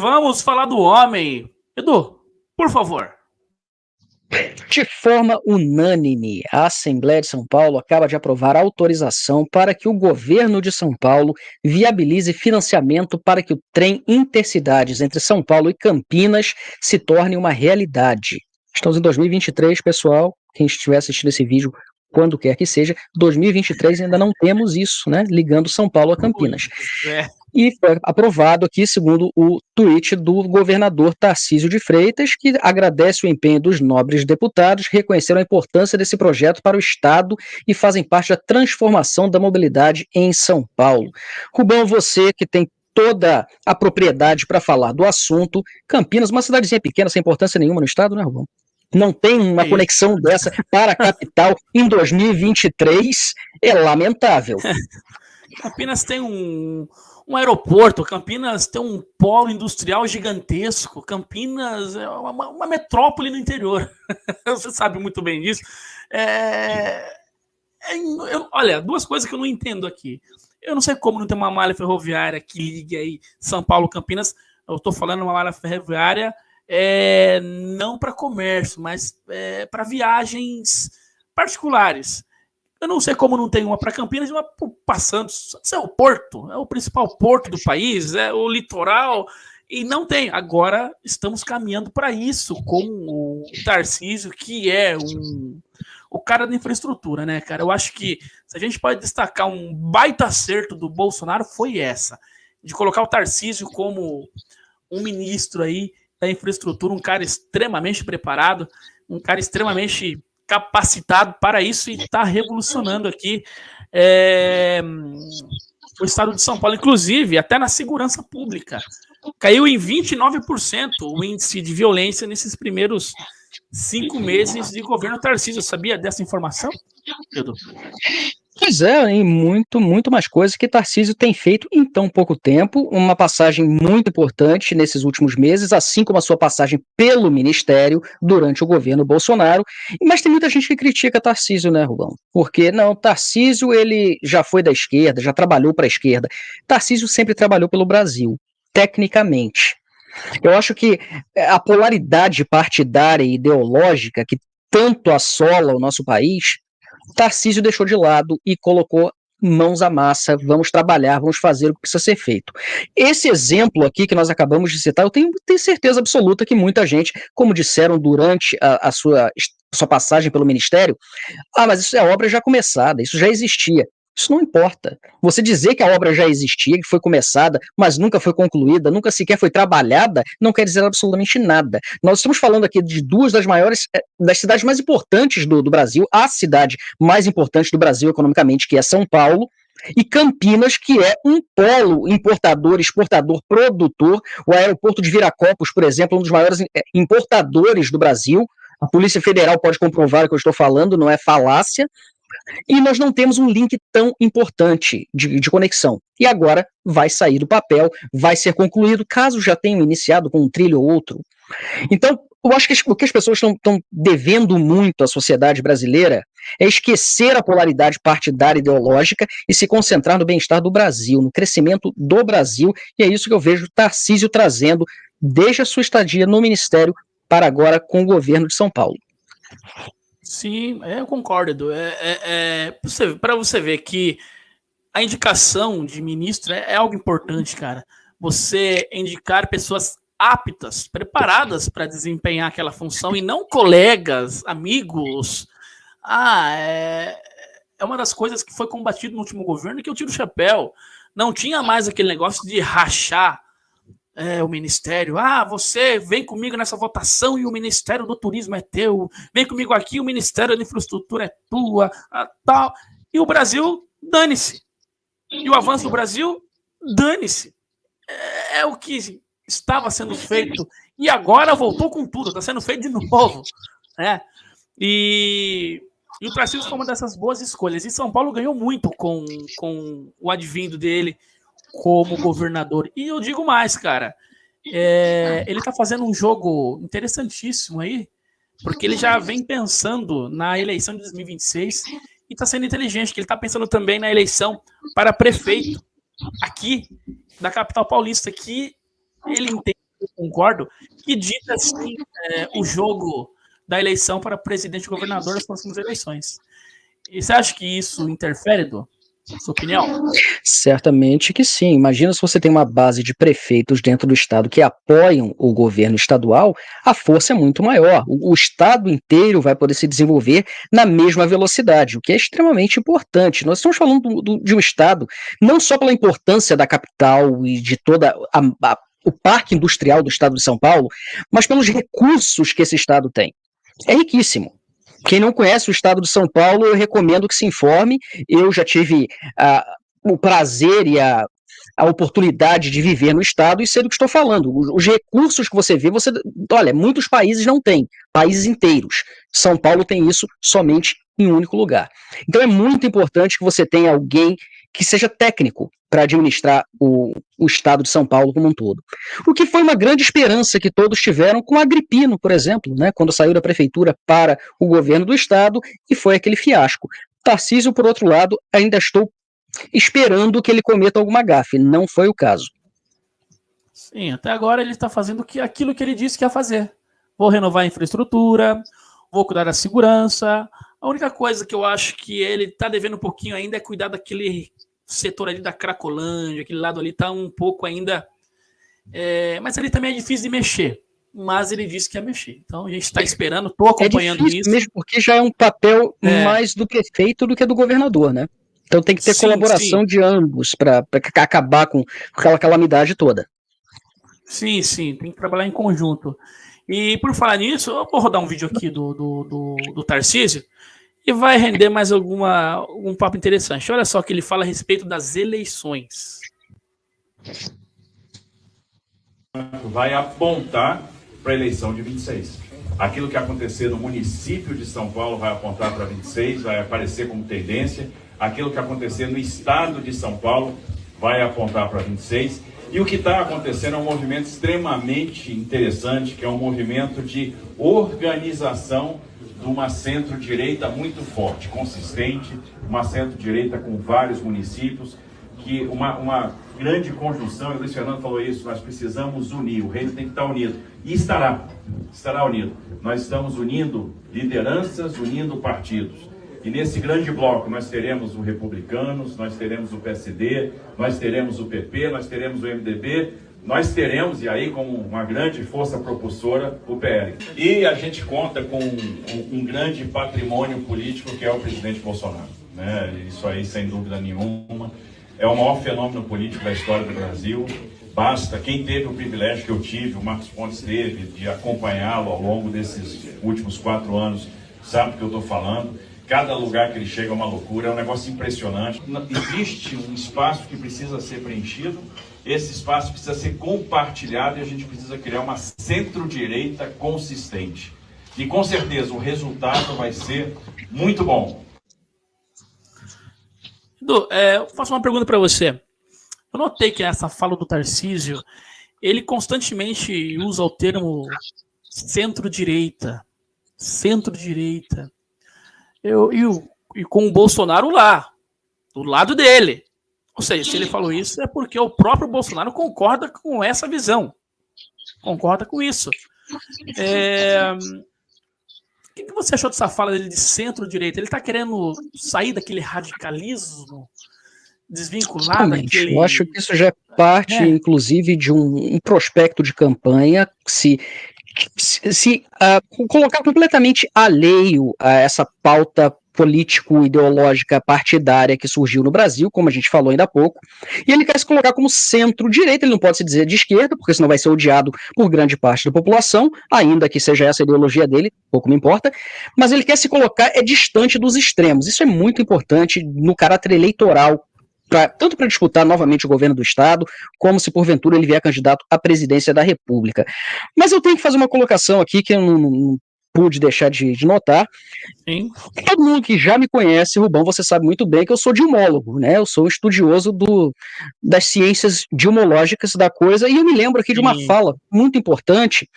vamos falar do homem. Edu, por favor. De forma unânime, a Assembleia de São Paulo acaba de aprovar autorização para que o governo de São Paulo viabilize financiamento para que o trem intercidades entre São Paulo e Campinas se torne uma realidade. Estamos em 2023, pessoal. Quem estiver assistindo esse vídeo, quando quer que seja, 2023 ainda não temos isso, né? Ligando São Paulo a Campinas. E foi aprovado aqui, segundo o tweet do governador Tarcísio de Freitas, que agradece o empenho dos nobres deputados, reconheceram a importância desse projeto para o Estado e fazem parte da transformação da mobilidade em São Paulo. Rubão, você que tem toda a propriedade para falar do assunto, Campinas, uma cidadezinha pequena, sem importância nenhuma no Estado, né, Rubão? Não tem uma conexão dessa para a capital em 2023, é lamentável. Campinas tem um aeroporto, Campinas tem um polo industrial gigantesco, Campinas é uma metrópole no interior. Você sabe muito bem disso. Olha, duas coisas que eu não entendo aqui. Eu não sei como não tem uma malha ferroviária que ligue aí São Paulo, Campinas. Eu estou falando uma malha ferroviária não para comércio, mas para viagens particulares. Eu não sei como não tem uma para Campinas e uma passando. Isso é o porto, é o principal porto do país, é o litoral, e não tem. Agora estamos caminhando para isso com o Tarcísio, que é o cara da infraestrutura, né, cara? Eu acho que se a gente pode destacar um baita acerto do Bolsonaro, foi essa, de colocar o Tarcísio como um ministro aí da infraestrutura, um cara extremamente preparado, um cara extremamente capacitado para isso e está revolucionando aqui o estado de São Paulo, inclusive até na segurança pública. Caiu em 29% o índice de violência nesses primeiros 5 meses de governo Tarcísio. Sabia dessa informação, Edu? Pois é, e muito mais coisas que Tarcísio tem feito em tão pouco tempo, uma passagem muito importante nesses últimos meses, assim como a sua passagem pelo Ministério durante o governo Bolsonaro. Mas tem muita gente que critica Tarcísio, né, Rubão? Porque, não, Tarcísio, ele já foi da esquerda, já trabalhou para a esquerda. Tarcísio sempre trabalhou pelo Brasil, tecnicamente. Eu acho que a polaridade partidária e ideológica que tanto assola o nosso país, Tarcísio deixou de lado e colocou mãos à massa, vamos trabalhar, vamos fazer o que precisa ser feito. Esse exemplo aqui que nós acabamos de citar, eu tenho certeza absoluta que muita gente, como disseram durante a sua passagem pelo Ministério, mas isso é obra já começada, isso já existia. Isso não importa. Você dizer que a obra já existia, que foi começada, mas nunca foi concluída, nunca sequer foi trabalhada, não quer dizer absolutamente nada. Nós estamos falando aqui de duas das maiores, das cidades mais importantes do Brasil, a cidade mais importante do Brasil economicamente, que é São Paulo, e Campinas, que é um polo importador, exportador, produtor. O aeroporto de Viracopos, por exemplo, é um dos maiores importadores do Brasil. A Polícia Federal pode comprovar o que eu estou falando, não é falácia. E nós não temos um link tão importante de conexão. E agora vai sair do papel, vai ser concluído, caso já tenham iniciado com um trilho ou outro. Então, eu acho que o que as pessoas estão devendo muito à sociedade brasileira é esquecer a polaridade partidária e ideológica e se concentrar no bem-estar do Brasil, no crescimento do Brasil, e é isso que eu vejo Tarcísio trazendo desde a sua estadia no Ministério para agora com o governo de São Paulo. Sim, eu concordo. Para você ver que a indicação de ministro é algo importante, cara. Você indicar pessoas aptas, preparadas para desempenhar aquela função e não colegas, amigos. É uma das coisas que foi combatido no último governo, que eu tiro o chapéu. Não tinha mais aquele negócio de rachar o ministério. Você vem comigo nessa votação e o Ministério do Turismo é teu. Vem comigo aqui, o Ministério da Infraestrutura é tua, tal. E o Brasil, dane-se. E o avanço do Brasil, dane-se. É o que estava sendo feito. E agora voltou com tudo. Está sendo feito de novo. E o Tarcísio foi uma dessas boas escolhas. E São Paulo ganhou muito com o advindo dele como governador. E eu digo mais, cara, ele tá fazendo um jogo interessantíssimo aí, porque ele já vem pensando na eleição de 2026 e tá sendo inteligente, que ele tá pensando também na eleição para prefeito aqui da capital paulista, que ele entende eu concordo, que dita assim o jogo da eleição para presidente e governador das próximas eleições. E você acha que isso interfere, Edu? Sua opinião? Certamente que sim. Imagina se você tem uma base de prefeitos dentro do estado que apoiam o governo estadual, a força é muito maior. O estado inteiro vai poder se desenvolver na mesma velocidade, o que é extremamente importante. Nós estamos falando de um estado, não só pela importância da capital e de toda o parque industrial do estado de São Paulo, mas pelos recursos que esse estado tem. É riquíssimo. Quem não conhece o estado de São Paulo, eu recomendo que se informe. Eu já tive o prazer e a oportunidade de viver no estado e sei do que estou falando. Os recursos que você vê, olha, muitos países não têm, países inteiros. São Paulo tem isso somente em um único lugar. Então é muito importante que você tenha alguém que seja técnico para administrar o estado de São Paulo como um todo. O que foi uma grande esperança que todos tiveram com Agripino, por exemplo, né, quando saiu da prefeitura para o governo do estado, e foi aquele fiasco. Tarcísio, por outro lado, ainda estou esperando que ele cometa alguma gafe. Não foi o caso. Sim, até agora ele está fazendo aquilo que ele disse que ia fazer. Vou renovar a infraestrutura, vou cuidar da segurança. A única coisa que eu acho que ele está devendo um pouquinho ainda é cuidar daquele setor ali da Cracolândia, aquele lado ali está um pouco ainda... mas ali também é difícil de mexer. Mas ele disse que ia mexer. Então a gente está esperando, estou acompanhando isso. Mesmo porque já é um papel mais do prefeito do que do governador, né? Então tem que ter colaboração de ambos para acabar com aquela calamidade toda. Sim, tem que trabalhar em conjunto. E por falar nisso, eu vou rodar um vídeo aqui do Tarcísio e vai render mais algum papo interessante. Olha só que ele fala a respeito das eleições. Vai apontar para a eleição de 26. Aquilo que acontecer no município de São Paulo vai apontar para 26, vai aparecer como tendência. Aquilo que acontecer no estado de São Paulo vai apontar para 26. E o que está acontecendo é um movimento extremamente interessante, que é um movimento de organização de uma centro-direita muito forte, consistente, uma centro-direita com vários municípios, que uma grande conjunção, e o Luiz Fernando falou isso, nós precisamos unir, o reino tem que estar unido. E estará unido. Nós estamos unindo lideranças, unindo partidos. E nesse grande bloco nós teremos o Republicanos, nós teremos o PSD, nós teremos o PP, nós teremos o MDB, nós teremos, e aí como uma grande força propulsora, o PL. E a gente conta com um grande patrimônio político que é o presidente Bolsonaro, né? Isso aí, sem dúvida nenhuma, é o maior fenômeno político da história do Brasil. Basta, quem teve o privilégio que eu tive, o Marcos Pontes teve, de acompanhá-lo ao longo desses últimos 4 anos, sabe do que eu estou falando. Cada lugar que ele chega é uma loucura, é um negócio impressionante. Existe um espaço que precisa ser preenchido, esse espaço precisa ser compartilhado e a gente precisa criar uma centro-direita consistente. E com certeza o resultado vai ser muito bom. Edu, eu faço uma pergunta para você. Eu notei que essa fala do Tarcísio, ele constantemente usa o termo centro-direita. Centro-direita. E com o Bolsonaro lá, do lado dele. Ou seja, se ele falou isso é porque o próprio Bolsonaro concorda com essa visão. Concorda com isso. O que você achou dessa fala dele de centro-direita? Ele está querendo sair daquele radicalismo desvinculado? Daquele... Eu acho que isso já é parte, inclusive, de um prospecto de campanha. Se colocar completamente alheio a essa pauta político-ideológica partidária que surgiu no Brasil, como a gente falou ainda há pouco, e ele quer se colocar como centro-direita, ele não pode se dizer de esquerda, porque senão vai ser odiado por grande parte da população, ainda que seja essa a ideologia dele, pouco me importa, mas ele quer se colocar distante dos extremos. Isso é muito importante no caráter eleitoral, tanto para disputar novamente o governo do Estado, como se porventura ele vier candidato à presidência da República. Mas eu tenho que fazer uma colocação aqui que eu não pude deixar de notar. Sim. Todo mundo que já me conhece, Rubão, você sabe muito bem que eu sou dilmólogo, né? Eu sou estudioso das ciências dilmológicas da coisa, e eu me lembro aqui de uma fala muito importante,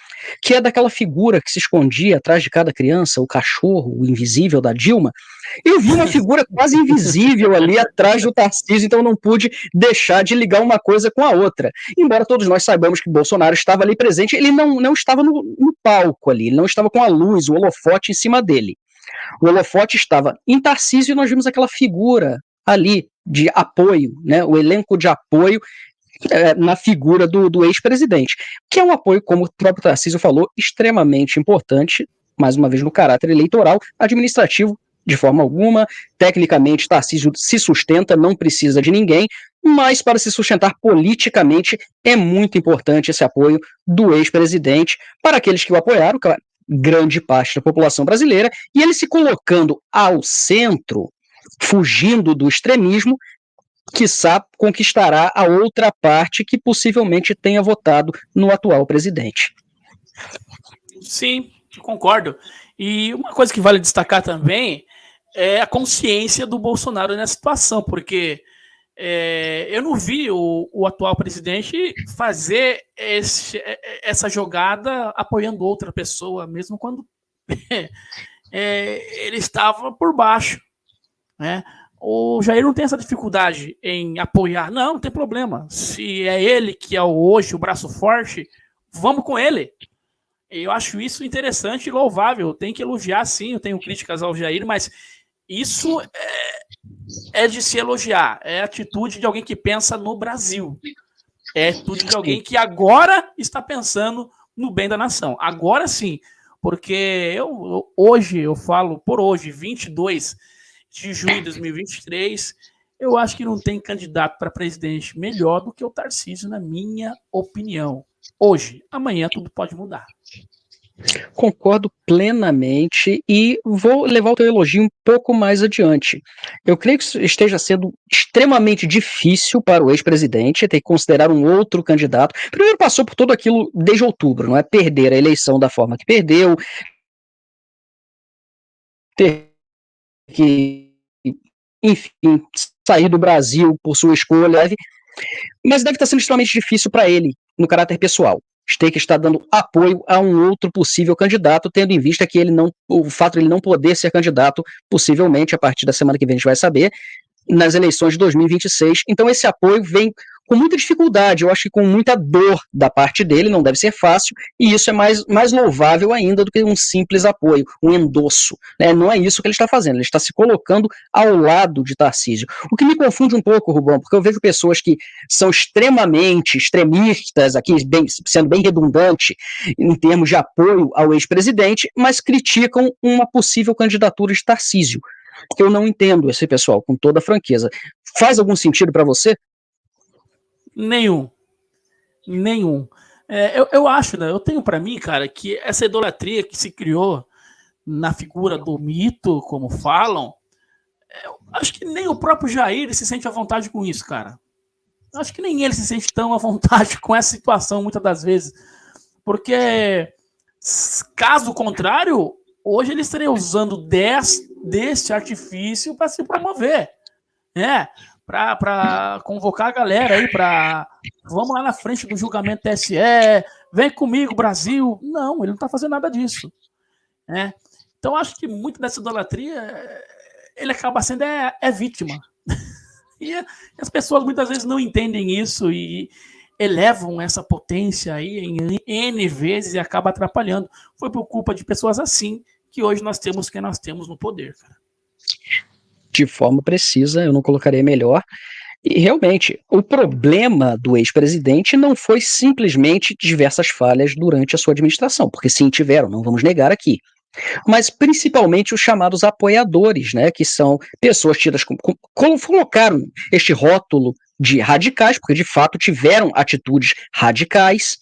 que é daquela figura que se escondia atrás de cada criança, o cachorro, o invisível da Dilma, Eu vi uma figura quase invisível ali atrás do Tarcísio, então não pude deixar de ligar uma coisa com a outra. Embora todos nós saibamos que Bolsonaro estava ali presente, ele não estava no palco ali, ele não estava com a luz, o holofote em cima dele. O holofote estava em Tarcísio e nós vimos aquela figura ali de apoio, né, o elenco de apoio na figura do ex-presidente, que é um apoio, como o próprio Tarcísio falou, extremamente importante, mais uma vez no caráter eleitoral, administrativo, de forma alguma. Tecnicamente, Tarcísio se sustenta, não precisa de ninguém, mas para se sustentar politicamente é muito importante esse apoio do ex-presidente para aqueles que o apoiaram, claro, grande parte da população brasileira, e ele se colocando ao centro, fugindo do extremismo, quiçá conquistará a outra parte que possivelmente tenha votado no atual presidente. Sim, concordo. E uma coisa que vale destacar também é a consciência do Bolsonaro nessa situação, porque eu não vi o atual presidente fazer essa jogada apoiando outra pessoa, mesmo quando ele estava por baixo, né? O Jair não tem essa dificuldade em apoiar. Não tem problema. Se é ele que é hoje o braço forte, vamos com ele. Eu acho isso interessante e louvável. Tem que elogiar, sim. Eu tenho críticas ao Jair, mas isso é de se elogiar. É a atitude de alguém que pensa no Brasil. É a atitude de alguém que agora está pensando no bem da nação. Agora sim. Porque hoje, eu falo por hoje, 22 de junho de 2023, eu acho que não tem candidato para presidente melhor do que o Tarcísio, na minha opinião. Hoje, amanhã tudo pode mudar. Concordo plenamente e vou levar o teu elogio um pouco mais adiante. Eu creio que esteja sendo extremamente difícil para o ex-presidente ter que considerar um outro candidato. Primeiro passou por tudo aquilo desde outubro, não é? Perder a eleição da forma que perdeu, ter que, enfim, sair do Brasil por sua escolha, mas deve estar sendo extremamente difícil para ele, no caráter pessoal. Ter que estar dando apoio a um outro possível candidato, tendo em vista que o fato de ele não poder ser candidato, possivelmente, a partir da semana que vem a gente vai saber, nas eleições de 2026. Então esse apoio vem com muita dificuldade, eu acho que com muita dor da parte dele, não deve ser fácil, e isso é mais louvável ainda do que um simples apoio, um endosso, né? Não é isso que ele está fazendo, ele está se colocando ao lado de Tarcísio. O que me confunde um pouco, Rubão, porque eu vejo pessoas que são extremamente extremistas, aqui sendo bem redundante em termos de apoio ao ex-presidente, mas criticam uma possível candidatura de Tarcísio. Eu não entendo esse pessoal, com toda a franqueza. Faz algum sentido para você? Nenhum. Eu acho, né? Eu tenho para mim, cara, que essa idolatria que se criou na figura do mito, como falam, acho que nem o próprio Jair se sente à vontade com isso, cara. Acho que nem ele se sente tão à vontade com essa situação, muitas das vezes. Porque, caso contrário, hoje ele estaria usando desse artifício para se promover. Para convocar a galera aí para vamos lá na frente do julgamento TSE, vem comigo, Brasil. Não, ele não está fazendo nada disso. Então, acho que muito dessa idolatria ele acaba sendo vítima. E as pessoas muitas vezes não entendem isso e elevam essa potência aí em N vezes e acaba atrapalhando. Foi por culpa de pessoas assim que hoje nós temos quem nós temos no poder, cara. De forma precisa, eu não colocaria melhor. E realmente, o problema do ex-presidente não foi simplesmente diversas falhas durante a sua administração, porque sim, tiveram, não vamos negar aqui. Mas principalmente os chamados apoiadores, né, que são pessoas tidas colocaram este rótulo de radicais, porque de fato tiveram atitudes radicais.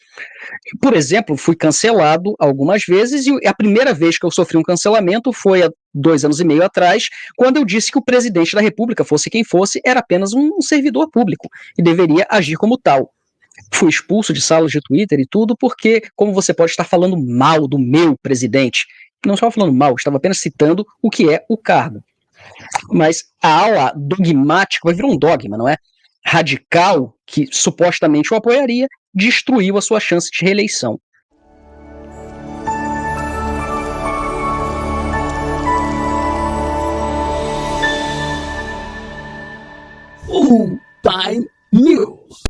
Por exemplo, fui cancelado algumas vezes, e a primeira vez que eu sofri um cancelamento foi há 2 anos e meio atrás, quando eu disse que o presidente da República, fosse quem fosse, era apenas um servidor público e deveria agir como tal. Fui expulso de salas de Twitter e tudo, porque como você pode estar falando mal do meu presidente? Não estava falando mal, estava apenas citando o que é o cargo. Mas a ala dogmática, vai virar um dogma, não é? Radical, que supostamente o apoiaria, destruiu a sua chance de reeleição. Full Time News.